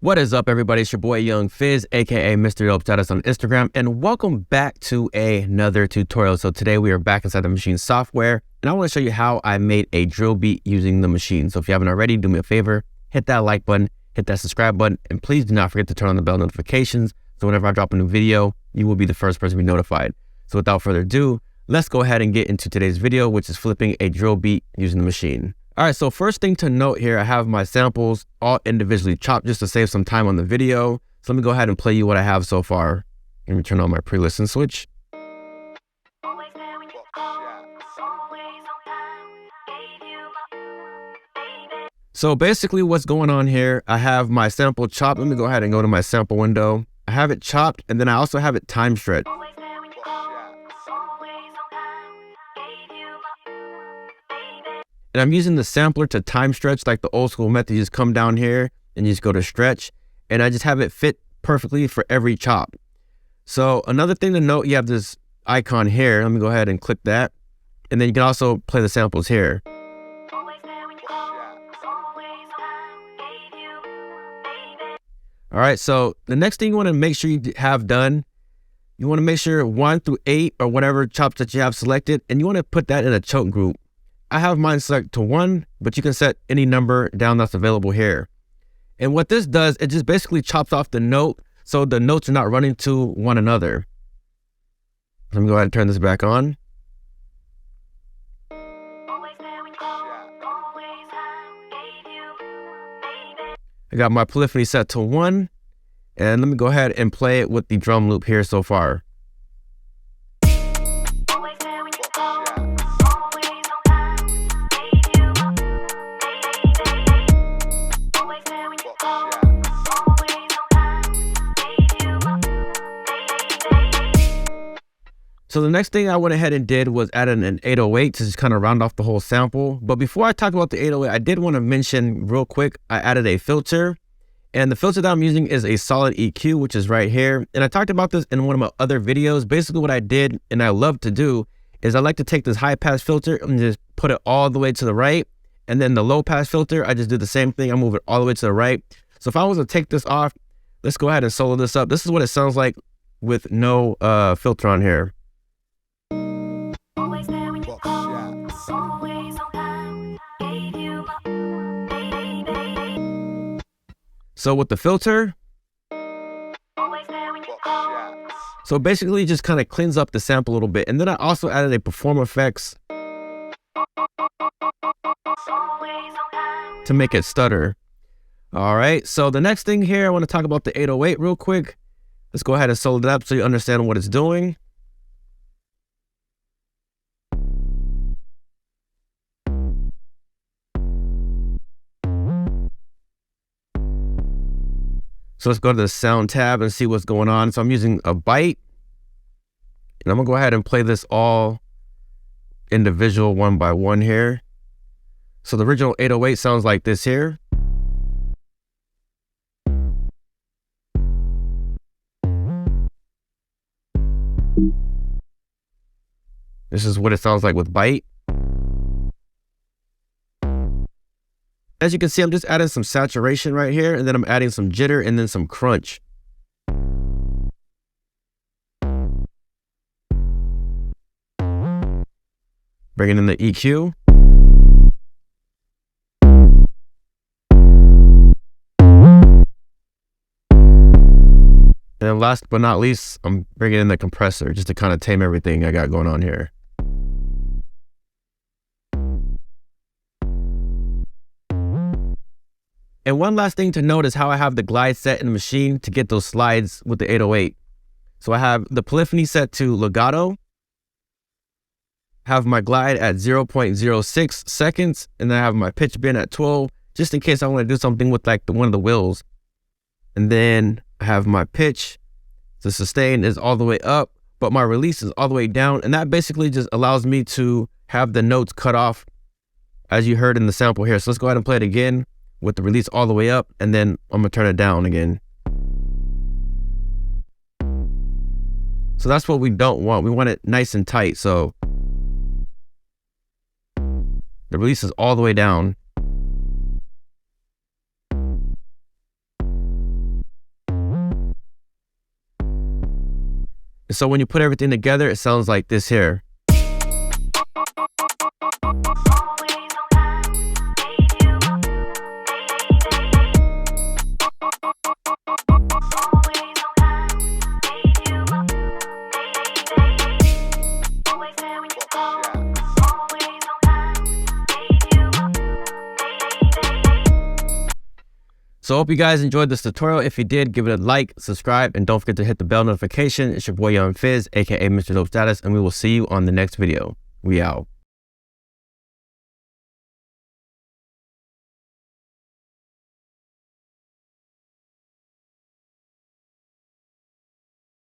What is up, everybody? It's your boy Young Fizz, aka mr.dopestatus on Instagram, and welcome back to another tutorial. So today we are back inside the Maschine software, and I want to show you how I made a drill beat using the Maschine. So if you haven't already, do me a favor, hit that like button, hit that subscribe button, and please do not forget to turn on the bell notifications so whenever I drop a new video, you will be the first person to be notified. So without further ado, let's go ahead and get into today's video, which is flipping a drill beat using the Maschine. All right, so first thing to note here, I have my samples all individually chopped just to save some time on the video. So let me go ahead and play you what I have so far. Let me turn on my pre-listen switch. So basically what's going on here, I have my sample chopped. Let me go ahead and go to my sample window. I have it chopped, and then I also have it time stretched. And I'm using the sampler to time stretch like the old school method. You just come down here and you just go to stretch, and I just have it fit perfectly for every chop. So another thing to note, you have this icon here. Let me go ahead and click that. And then you can also play the samples here. All right, so the next thing you want to make sure you have done, you want to make sure 1 through 8 or whatever chops that you have selected, and you want to put that in a choke group. I have mine set to 1, but you can set any number down that's available here. And what this does, it just basically chops off the note so the notes are not running to one another. Let me go ahead and turn this back on. I got my polyphony set to 1, and let me go ahead and play it with the drum loop here so far. So the next thing I went ahead and did was add an 808 to just kind of round off the whole sample. But before I talk about the 808, I did want to mention real quick, I added a filter. And the filter that I'm using is a solid EQ, which is right here. And I talked about this in one of my other videos. Basically what I did, and I love to do, is I like to take this high pass filter and just put it all the way to the right. And then the low pass filter, I just do the same thing. I move it all the way to the right. So if I was to take this off, let's go ahead and solo this up. This is what it sounds like with no filter on here. So with the filter, so basically it just kind of cleans up the sample a little bit. And then I also added a perform effects to make it stutter. All right, so the next thing here, I want to talk about the 808 real quick. Let's go ahead and solo it up so you understand what it's doing. So let's go to the sound tab and see what's going on. So I'm using a byte, and I'm gonna go ahead and play this all individual one by one here. So the original 808 sounds like this here. This is what it sounds like with byte. As you can see, I'm just adding some saturation right here, and then I'm adding some jitter and then some crunch. Bringing in the EQ. And then last but not least, I'm bringing in the compressor just to kind of tame everything I got going on here. And one last thing to note is how I have the glide set in the Maschine to get those slides with the 808. So I have the polyphony set to legato, have my glide at 0.06 seconds, and then I have my pitch bend at 12, just in case I want to do something with like one of the wheels. And then I have my pitch, the sustain is all the way up, but my release is all the way down. And that basically just allows me to have the notes cut off as you heard in the sample here. So let's go ahead and play it again with the release all the way up, and then I'm gonna turn it down again. So that's what we don't want. We want it nice and tight. So the release is all the way down. And so when you put everything together, it sounds like this here. So I hope you guys enjoyed this tutorial. If you did, give it a like, subscribe, and don't forget to hit the bell notification. It's your boy Young Fizz, aka Mr. Dope Status, and we will see you on the next video. We out.